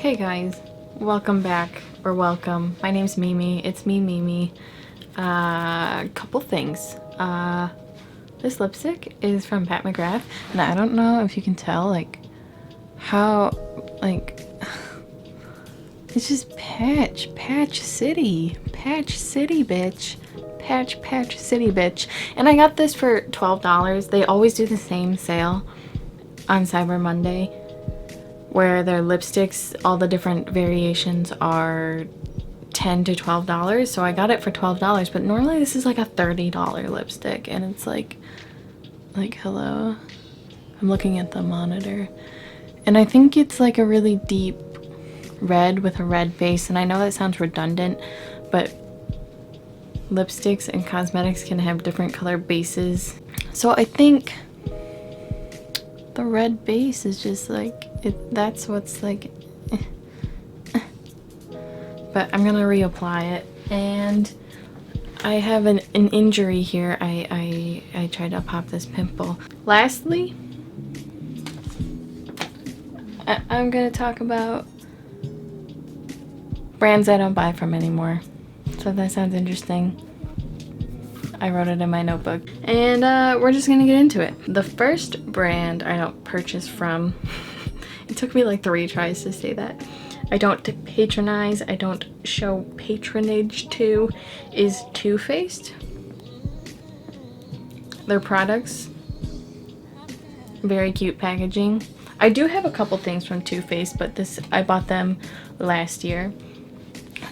Hey guys, welcome back, or welcome. My name's Mimi. It's me, Mimi. Couple things. This lipstick is from McGrath, and I don't know if you can tell, how, it's just Patch City, bitch. Patch City, bitch. And I got this for $12. They always do the same sale on Cyber Monday, where their lipsticks, all the different variations are $10 to $12. So I got it for $12, but normally this is like a $30 lipstick, and it's like hello. I'm looking at the monitor, and I think it's like a really deep red with a red base, and I know that sounds redundant, but lipsticks and cosmetics can have different color bases. So I think the red base is just that's what's but I'm gonna reapply it, and I have an injury here. I tried to pop this pimple. Lastly, I'm gonna talk about brands I don't buy from anymore. So if that sounds interesting, I wrote it in my notebook, and we're just gonna get into it. The first brand I don't purchase from, it took me like 3 tries to say that, I don't patronize, I don't show patronage to, is Too Faced. Their products, very cute packaging. I do have a couple things from Too Faced, but I bought them last year.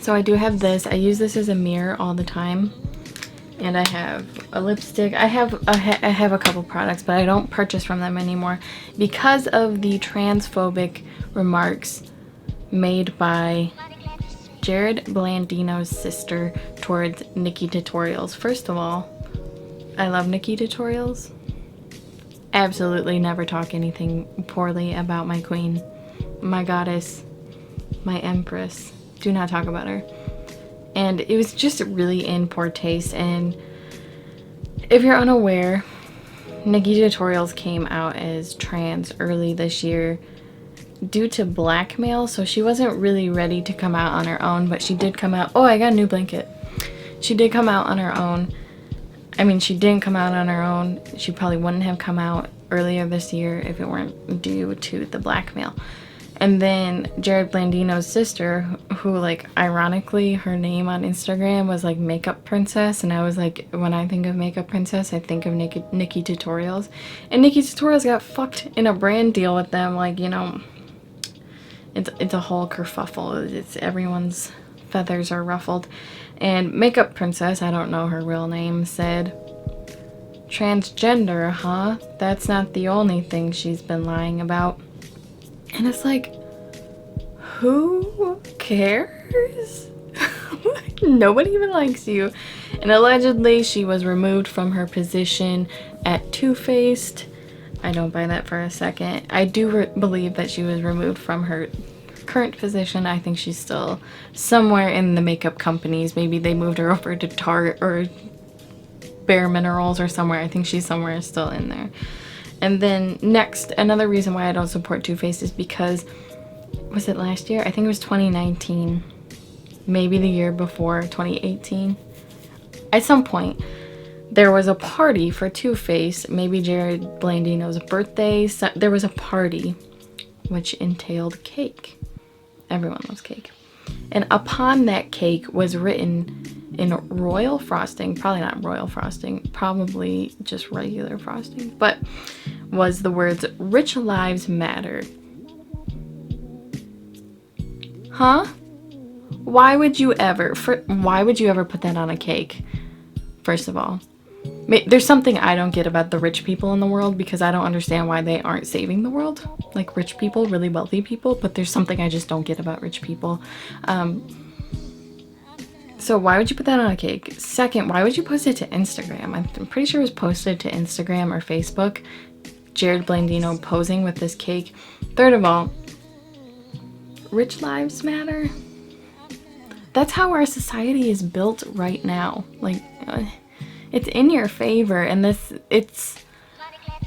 So I do have this. I use this as a mirror all the time. And I have a lipstick. I have a couple products, but I don't purchase from them anymore because of the transphobic remarks made by Jared Blandino's sister towards Nikki Tutorials. First of all, I love Nikki Tutorials. Absolutely never talk anything poorly about my queen, my goddess, my empress. Do not talk about her. And it was just really in poor taste. And if you're unaware, Nikki Tutorials came out as trans early this year due to blackmail, so she wasn't really ready to come out on her own, but she did come out. Oh, I got a new blanket. She did come out on her own. I mean, she didn't come out on her own. She probably wouldn't have come out earlier this year if it weren't due to the blackmail. And then Jared Blandino's sister, who, ironically, her name on Instagram was, Makeup Princess. And I was like, when I think of Makeup Princess, I think of Nikki Tutorials. And Nikki Tutorials got fucked in a brand deal with them. It's a whole kerfuffle. It's everyone's feathers are ruffled. And Makeup Princess, I don't know her real name, said, "Transgender, huh? That's not the only thing she's been lying about." And it's like, who cares? Nobody even likes you. And allegedly she was removed from her position at Too Faced. I don't buy that for a second. I do believe that she was removed from her current position. I think she's still somewhere in the makeup companies. Maybe they moved her over to Tarte or Bare Minerals or somewhere. I think she's somewhere still in there. And then next, another reason why I don't support Too Faced is because, was it last year? I think it was 2019. Maybe the year before, 2018. At some point, there was a party for Too Faced, maybe Jared Blandino's birthday. So there was a party which entailed cake. Everyone loves cake. And upon that cake was written in royal frosting, probably not royal frosting, probably just regular frosting, but was the words, "Rich Lives Matter." Huh? Why would you ever put that on a cake? First of all, there's something I don't get about the rich people in the world, because I don't understand why they aren't saving the world. Like, rich people, really wealthy people, but there's something I just don't get about rich people. So why would you put that on a cake? Second, why would you post it to Instagram? I'm pretty sure it was posted to Instagram or Facebook. Jared Blandino posing with this cake. Third of all, rich lives matter? That's how our society is built right now. It's in your favor, and it's,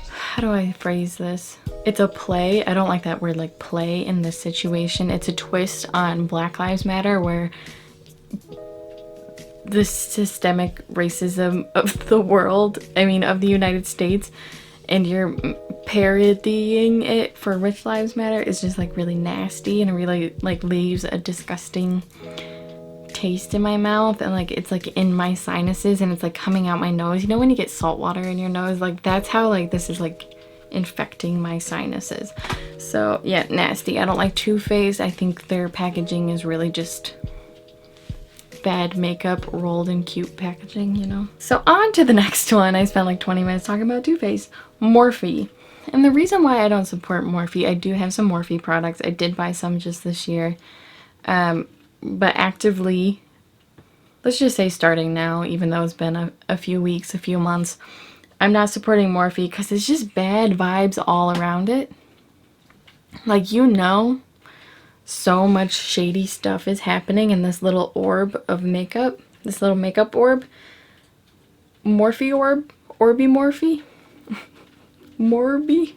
how do I phrase this? it's a play. I don't like that word, like play, in this situation. It's a twist on Black Lives Matter, where the systemic racism of the world, I mean of the United States, and you're parodying it for Rich Lives Matter is just like really nasty, and it really like leaves a disgusting taste in my mouth, and like it's like in my sinuses, and it's like coming out my nose. You know when you get salt water in your nose? Like that's how like this is like infecting my sinuses. So yeah, nasty. I don't like Too Faced. I think their packaging is really just bad makeup rolled in cute packaging, you know. So on to the next one. I spent like 20 minutes talking about Too Faced. Morphe. And the reason why I don't support Morphe, I do have some Morphe products. I did buy some just this year. But actively, let's just say starting now, even though it's been a few weeks, a few months, I'm not supporting Morphe because it's just bad vibes all around it. Like, you know, so much shady stuff is happening in this little orb of makeup. This little makeup orb. Morphe orb? Orby Morphe? Morby?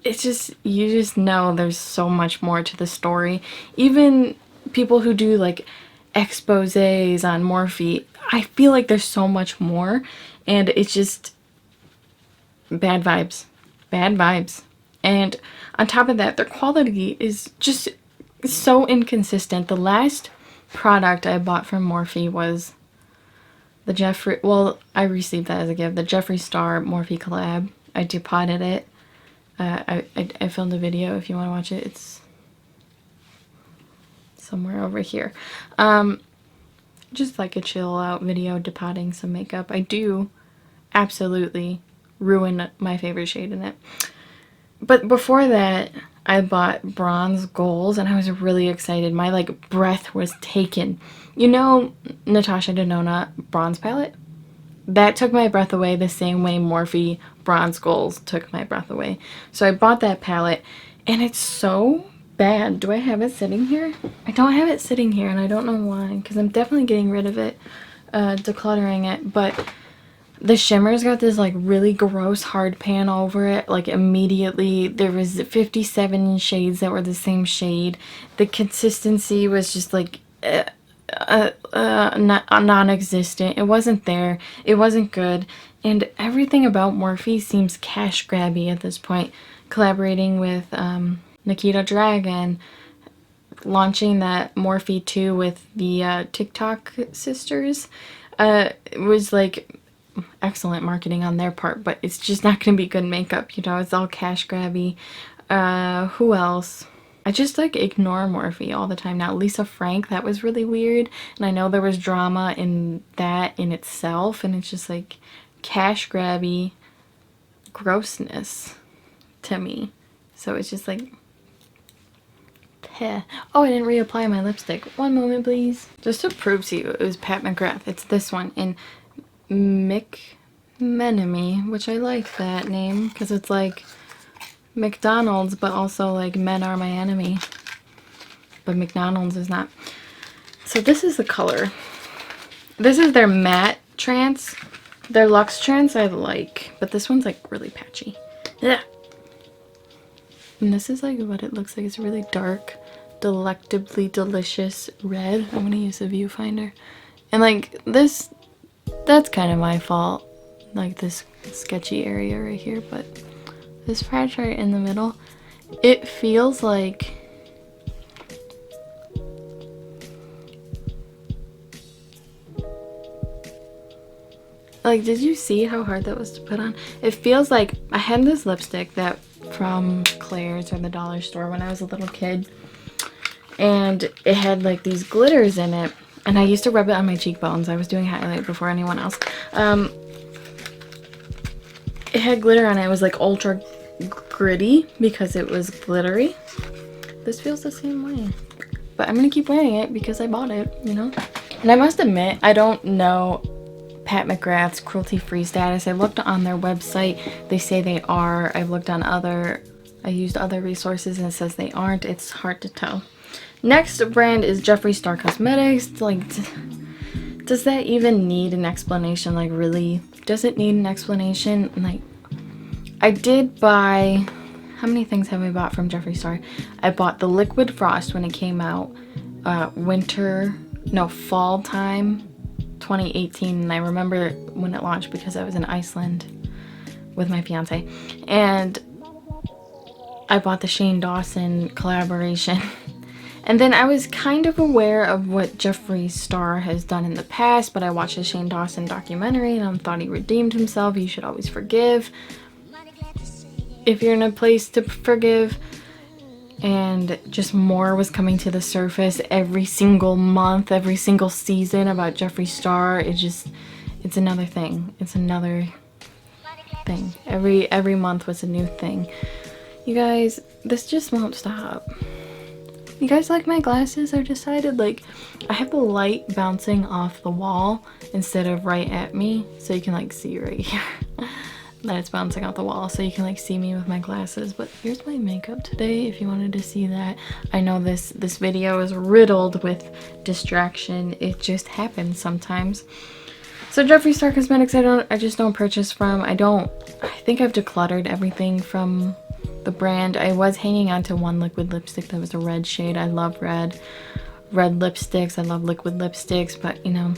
It's just, you just know there's so much more to the story. Even people who do like exposés on Morphe, I feel like there's so much more, and it's just bad vibes. Bad vibes. And on top of that, their quality is just so inconsistent. The last product I bought from Morphe was the Jeffree, well, I received that as a gift, the Jeffree Star Morphe collab. I depotted it. I filmed a video if you want to watch it. It's somewhere over here. Just like a chill out video depotting some makeup. I do absolutely ruin my favorite shade in it. But before that, I bought Bronze Goals, and I was really excited. My like breath was taken. You know Natasha Denona bronze palette? That took my breath away the same way Morphe Bronze Goals took my breath away. So I bought that palette, and it's so bad. Do I have it sitting here? I don't have it sitting here, and I don't know why, because I'm definitely getting rid of it, decluttering it. But the shimmer's got this like really gross hard pan over it. Like immediately there was 57 shades that were the same shade. The consistency was just like non-existent. It wasn't there. It wasn't good. And everything about Morphe seems cash grabby at this point. Collaborating with Nikita Dragon, launching that Morphe 2 with the TikTok sisters. It was like excellent marketing on their part, but it's just not gonna be good makeup, you know. It's all cash grabby. Who else? I just like ignore Morphe all the time now. Lisa Frank, that was really weird, and I know there was drama in that in itself, and it's just like cash grabby grossness to me. So it's just like heh. Oh, I didn't reapply my lipstick. One moment please. Just to prove to you it was Pat McGrath. It's this one in McMenamy, which I like that name because it's like McDonald's, but also like men are my enemy. But McDonald's is not. So this is the color. This is their MatteTrance. Their Luxe-Trance I like, but this one's like really patchy. Yeah. And this is like what it looks like. It's really dark, delectably delicious red. I'm gonna use the viewfinder. And like this, that's kind of my fault, like this sketchy area right here, but this patch right in the middle, it feels like did you see how hard that was to put on? It feels like I had this lipstick that from Claire's or the dollar store when I was a little kid, and it had like these glitters in it. And I used to rub it on my cheekbones. I was doing highlight before anyone else. It had glitter on it. It was like ultra gritty because it was glittery. This feels the same way. But I'm going to keep wearing it because I bought it, you know? And I must admit, I don't know Pat McGrath's cruelty-free status. I looked on their website. They say they are. I've looked on I used other resources and it says they aren't. It's hard to tell. Next brand is Jeffree Star Cosmetics. Like, does that even need an explanation? Like, really? Does it need an explanation? Like, I did buy, how many things have I bought from Jeffree Star? I bought the Liquid Frost when it came out, fall time 2018, and I remember when it launched because I was in Iceland with my fiance, and I bought the Shane Dawson collaboration. And then I was kind of aware of what Jeffree Star has done in the past, but I watched the Shane Dawson documentary and I thought he redeemed himself. You should always forgive if you're in a place to forgive. And just more was coming to the surface every single month, every single season about Jeffree Star. It's another thing. It's another thing. Every month was a new thing. You guys, this just won't stop. You guys like my glasses? I've decided, like, I have the light bouncing off the wall instead of right at me, so you can like see right here that it's bouncing off the wall, so you can like see me with my glasses. But here's my makeup today if you wanted to see that. I know this video is riddled with distraction. It just happens sometimes. So Jeffree Star Cosmetics, I just don't purchase from. I think I've decluttered everything from the brand. I was hanging on to one liquid lipstick that was a red shade. I love red lipsticks. I love liquid lipsticks, but you know,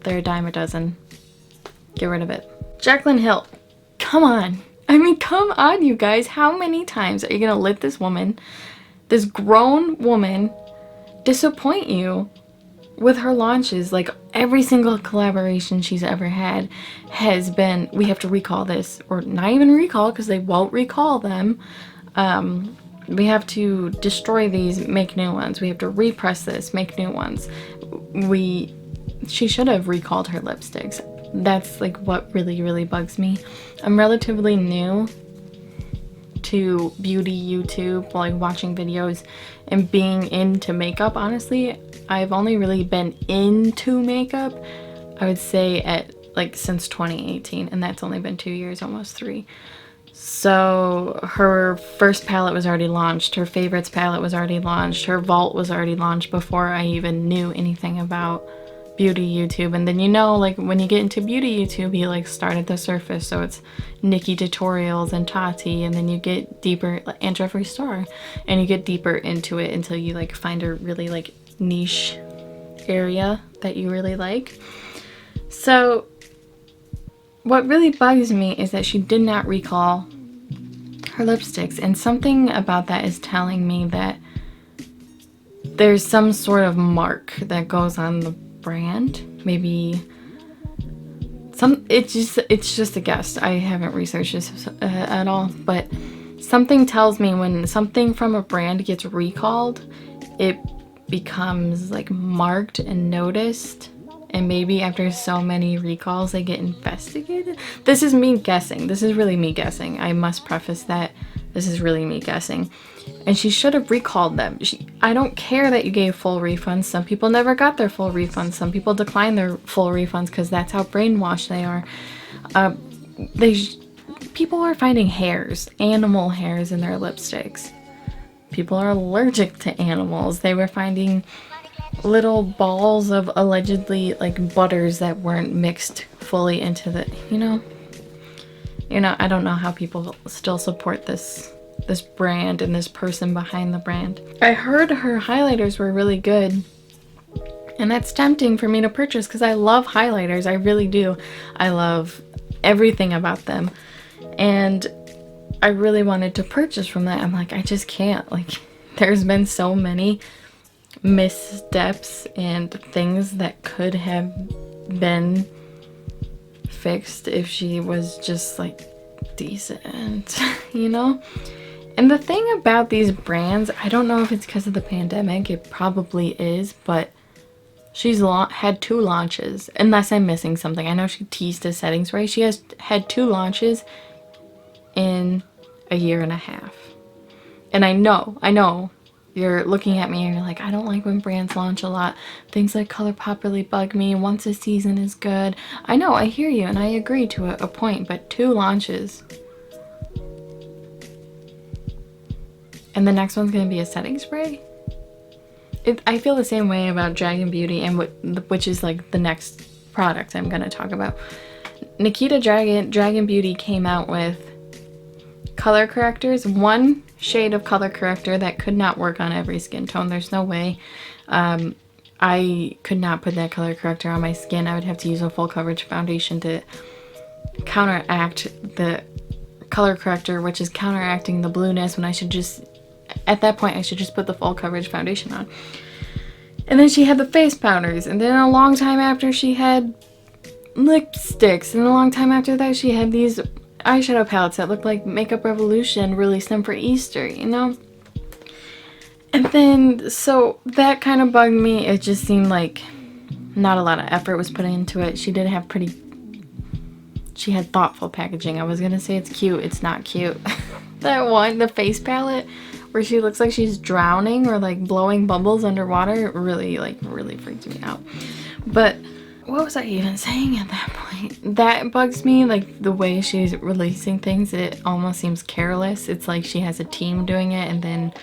they're a dime a dozen. Get rid of it. Jaclyn Hill, come on. I mean, come on, you guys. How many times are you gonna let this woman, this grown woman, disappoint you with her launches? Like, every single collaboration she's ever had has been, we have to recall this, or not even recall because they won't recall them. We have to destroy these, make new ones. We have to repress this, make new ones. She should have recalled her lipsticks. That's like what really bugs me. I'm relatively new to beauty YouTube, like watching videos and being into makeup. Honestly, I've only really been into makeup, I would say, at like since 2018, and that's only been 2 years, almost 3. So her first palette was already launched, her favorites palette was already launched, her vault was already launched before I even knew anything about beauty YouTube. And then, you know, like when you get into beauty YouTube, you like start at the surface, so it's Nikki tutorials and Tati, and then you get deeper, and Jeffree Star, and you get deeper into it until you like find a really like niche area that you really like. So what really bugs me is that she did not recall her lipsticks, and something about that is telling me that there's some sort of mark that goes on the brand. Maybe it's just a guess. I haven't researched this at all, but something tells me when something from a brand gets recalled, it becomes like marked and noticed, and maybe after so many recalls they get investigated. This is me guessing. This is really me guessing. I must preface that this is really me guessing. And she should have recalled them. I don't care that you gave full refunds. Some people never got their full refunds. Some people declined their full refunds because that's how brainwashed they are. People are finding hairs, animal hairs in their lipsticks. People are allergic to animals. They were finding little balls of allegedly like butters that weren't mixed fully into the, you know, I don't know how people still support this brand and this person behind the brand. I heard her highlighters were really good, and that's tempting for me to purchase because I love highlighters. I really do. I love everything about them, and I really wanted to purchase from that. I'm like, I just can't. Like, there's been so many missteps and things that could have been fixed if she was just like decent, you know? And the thing about these brands, I don't know if it's because of the pandemic, it probably is, but she's had 2 launches, unless I'm missing something. I know she teased a setting spray. She has had 2 launches in a year and a half. And I know, you're looking at me and you're like, I don't like when brands launch a lot. Things like ColourPop really bug me. Once a season is good. I know, I hear you, and I agree to a point, but 2 launches. And the next one's gonna be a setting spray? I feel the same way about Dragon Beauty, and which is like the next product I'm gonna talk about. Nikita Dragon Beauty came out with color correctors. One shade of color corrector that could not work on every skin tone. There's no way. I could not put that color corrector on my skin. I would have to use a full coverage foundation to counteract the color corrector, which is counteracting the blueness, when I should just, at that point, I should just put the full coverage foundation on. And then she had the face powders, and then a long time after she had lipsticks, and a long time after that she had these eyeshadow palettes that looked like Makeup Revolution released them for Easter, you know? And then, so that kind of bugged me. It just seemed like not a lot of effort was put into it. She did have she had thoughtful packaging. I was gonna say it's cute. It's not cute. That one, the face palette, where she looks like she's drowning or like blowing bubbles underwater, really freaked me out. But what was I even saying at that point? That bugs me, like the way she's releasing things. It almost seems careless. It's like she has a team doing it, and then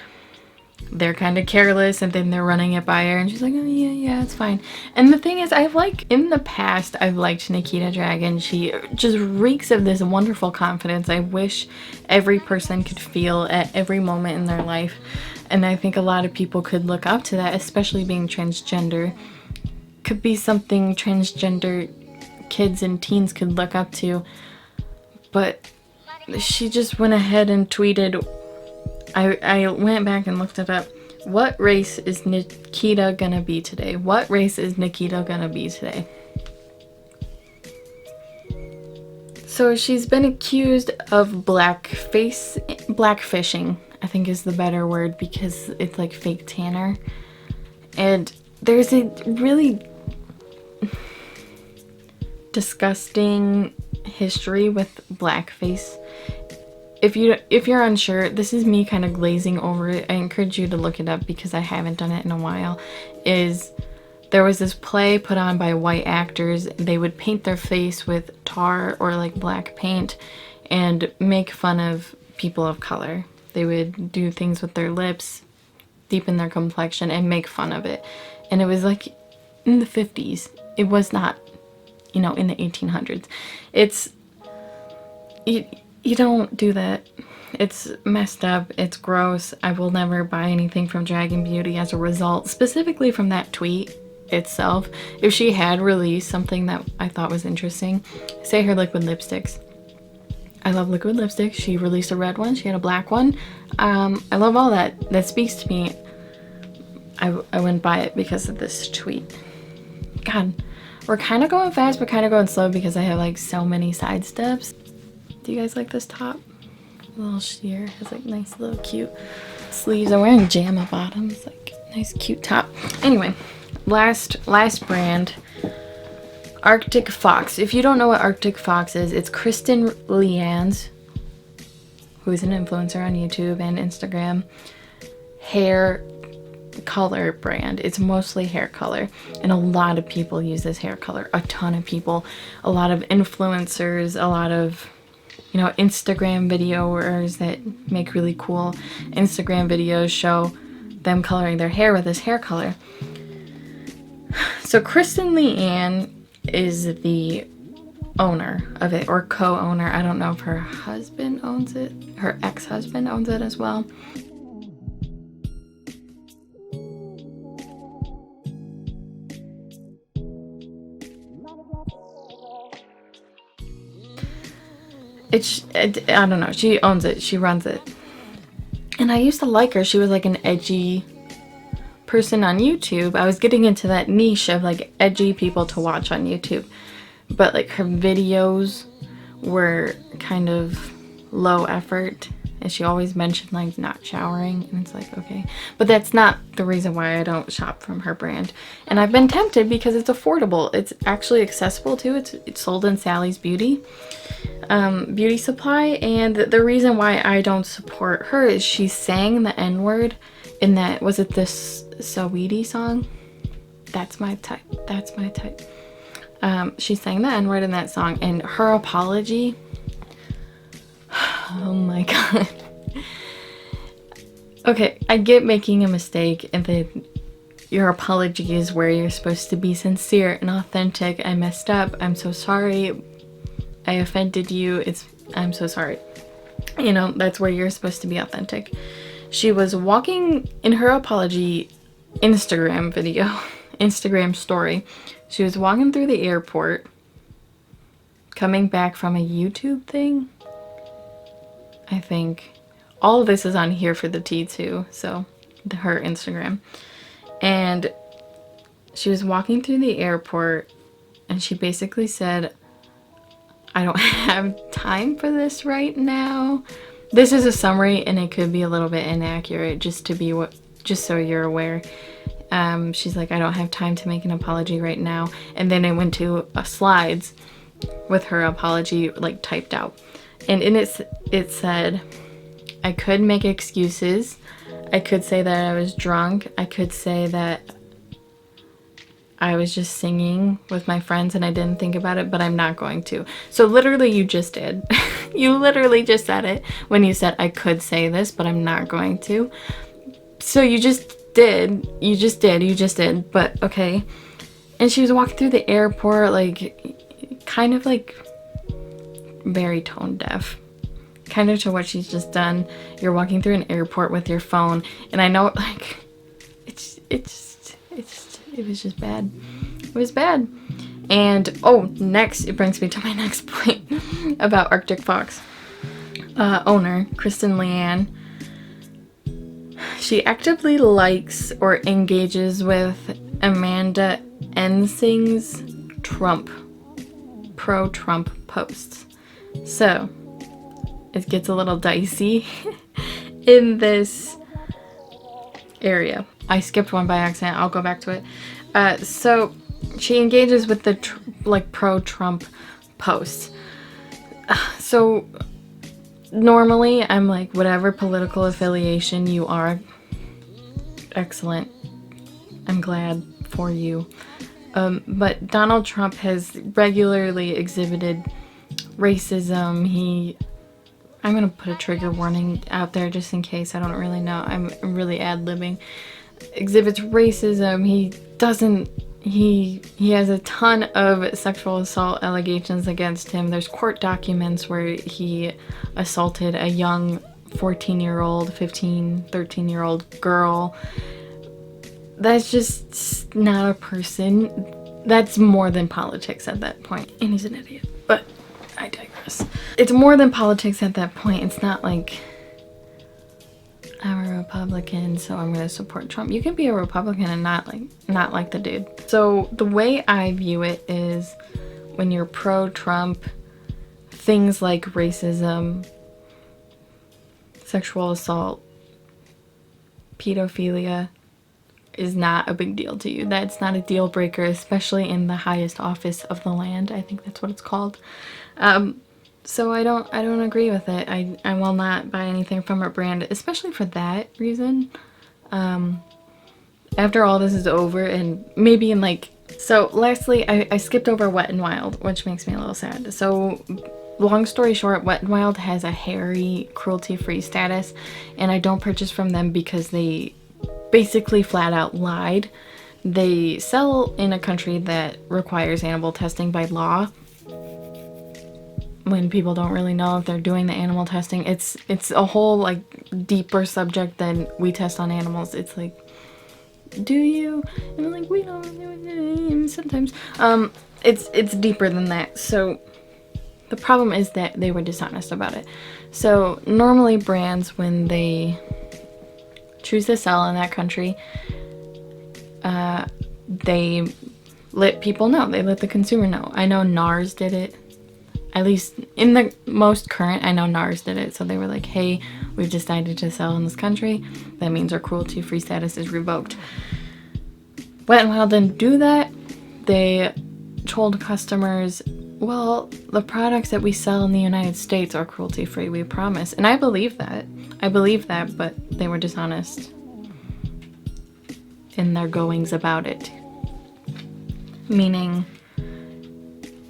they're kind of careless, and then they're running it by her, and she's like, oh yeah, it's fine. And the thing is, in the past, I've liked Nikita Dragun. She just reeks of this wonderful confidence I wish every person could feel at every moment in their life. And I think a lot of people could look up to that, especially being transgender. Could be something transgender kids and teens could look up to. But she just went ahead and tweeted, I went back and looked it up. What race is Nikita gonna be today? What race is Nikita gonna be today? So she's been accused of blackfishing, I think is the better word, because it's like fake tanner. And there's a really disgusting history with blackface. If you're unsure, this is me kind of glazing over it. I encourage you to look it up because I haven't done it in a while. There was this play put on by white actors. They would paint their face with tar or like black paint and make fun of people of color. They would do things with their lips, deepen their complexion, and make fun of it. And it was like in the 50s. It was not, in the 1800s. You don't do that. It's messed up. It's gross. I will never buy anything from Dragun Beauty as a result, specifically from that tweet itself. If she had released something that I thought was interesting, say her liquid lipsticks. I love liquid lipsticks. She released a red one. She had a black one. I love all that. That speaks to me. I wouldn't buy it because of this tweet. God, we're kind of going fast, but kind of going slow because I have like so many side steps. Do you guys like this top? A little sheer, has like nice little cute sleeves. I'm wearing JAMA bottoms, like nice cute top. Anyway, last brand, Arctic Fox. If you don't know what Arctic Fox is, it's Kristen Leanne's, who is an influencer on YouTube and Instagram, hair color brand. It's mostly hair color, and a lot of people use this hair color. A ton of people, a lot of influencers, a lot of Instagram videos that make really cool Instagram videos show them coloring their hair with this hair color. So Kristen Leanne is the owner of it, or co-owner. I don't know if her husband owns it. Her ex-husband owns it as well. I don't know. She owns it. She runs it. And I used to like her. She was like an edgy person on YouTube. I was getting into that niche of like edgy people to watch on YouTube. But like her videos were kind of low effort. And she always mentioned like not showering. And it's like, okay. But that's not the reason why I don't shop from her brand. And I've been tempted because it's affordable. It's actually accessible too. It's sold in Sally's Beauty Supply. And the reason why I don't support her is she sang the N-word in that, was it this Saweetie song? That's my type. That's my type. She sang the N-word in that song, and her apology, oh my god. Okay, I get making a mistake, and then your apology is where you're supposed to be sincere and authentic. I messed up. I'm so sorry. I offended you. I'm so sorry. You know, that's where you're supposed to be authentic. She was walking in her apology Instagram video, Instagram story. She was walking through the airport, coming back from a YouTube thing, I think. All of this is on here for the tea too, so her Instagram. And she was walking through the airport and she basically said, I don't have time for this right now. This is a summary and it could be a little bit inaccurate, just so you're aware. She's like, I don't have time to make an apology right now. And then it went to slides with her apology like typed out. And in it said, I could make excuses. I could say that I was drunk. I could say that I was just singing with my friends and I didn't think about it, but I'm not going to. So literally you just did. You literally just said it when you said I could say this, but I'm not going to. So you just did. You just did. But okay. And she was walking through the airport like kind of like very tone deaf. Kind of to what she's just done. You're walking through an airport with your phone, and I know like it was just bad. It was bad. And oh, next, it brings me to my next point about Arctic Fox owner Kristen Leanne. She actively likes or engages with Amanda Ensing's pro-Trump posts. So it gets a little dicey in this area. I skipped one by accident. I'll go back to it. So she engages with the pro-Trump posts. So normally I'm like, whatever political affiliation you are, excellent. I'm glad for you. But Donald Trump has regularly exhibited racism. I'm gonna put a trigger warning out there just in case. I don't really know. I'm really ad-libbing. Exhibits racism. He has a ton of sexual assault allegations against him. There's court documents where he assaulted a young 14-year-old, 15, 13-year-old girl. That's just not a person. That's more than politics at that point. And he's an idiot. But I digress. It's more than politics at that point. It's not like I'm a Republican, so I'm going to support Trump. You can be a Republican and not like the dude. So the way I view it is when you're pro-Trump, things like racism, sexual assault, pedophilia is not a big deal to you. That's not a deal breaker, especially in the highest office of the land. I think that's what it's called. So I don't agree with it. I will not buy anything from her brand, especially for that reason. After all this is over, and maybe in like... So lastly, I skipped over Wet n Wild, which makes me a little sad. So long story short, Wet n Wild has a hairy, cruelty-free status, and I don't purchase from them because they basically flat out lied. They sell in a country that requires animal testing by law. When people don't really know if they're doing the animal testing, it's a whole like deeper subject than we test on animals. It's like, do you? And I'm like, we don't sometimes. It's deeper than that. So the problem is that they were dishonest about it. So normally brands, when they choose to sell in that country, they let people know. They let the consumer know. I know NARS did it. At least in the most current, I know NARS did it. So they were like, hey, we've decided to sell in this country. That means our cruelty-free status is revoked. Wet n Wild didn't do that. They told customers, well, the products that we sell in the United States are cruelty-free, we promise. And I believe that. But they were dishonest in their goings about it. Meaning,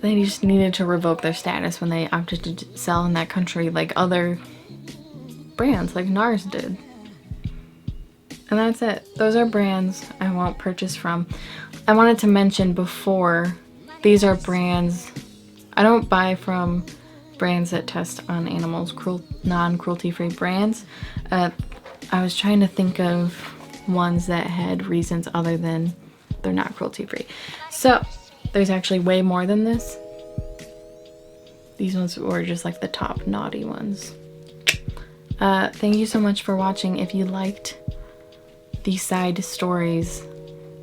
they just needed to revoke their status when they opted to sell in that country like other brands, like NARS did. And that's it. Those are brands I won't purchase from. I wanted to mention before, these are brands I don't buy from brands that test on animals, non-cruelty free brands. I was trying to think of ones that had reasons other than they're not cruelty free. So there's actually way more than this. These ones were just like the top naughty ones. Thank you so much for watching. If you liked these side stories,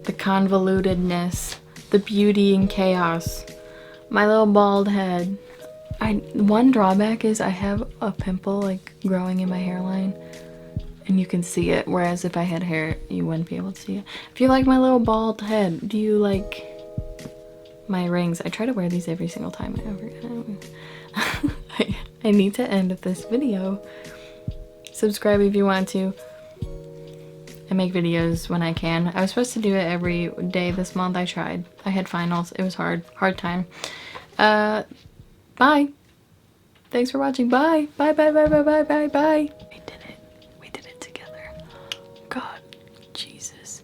the convolutedness, the beauty and chaos, my little bald head. One drawback is I have a pimple like growing in my hairline and you can see it, whereas if I had hair you wouldn't be able to see it. If you like my little bald head, do you like my rings? I try to wear these every single time I need to end this video. Subscribe if you want to. I make videos when I can. I was supposed to do it every day this month. I tried. I had finals. It was hard time. Bye. Thanks for watching. Bye. Bye. We did it. We did it together. God, Jesus.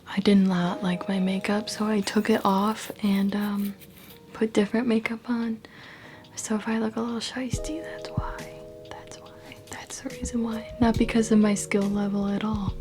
I did not like my makeup, so I took it off and put different makeup on. So if I look a little shiesty, that's why. That's the reason why. Not because of my skill level at all.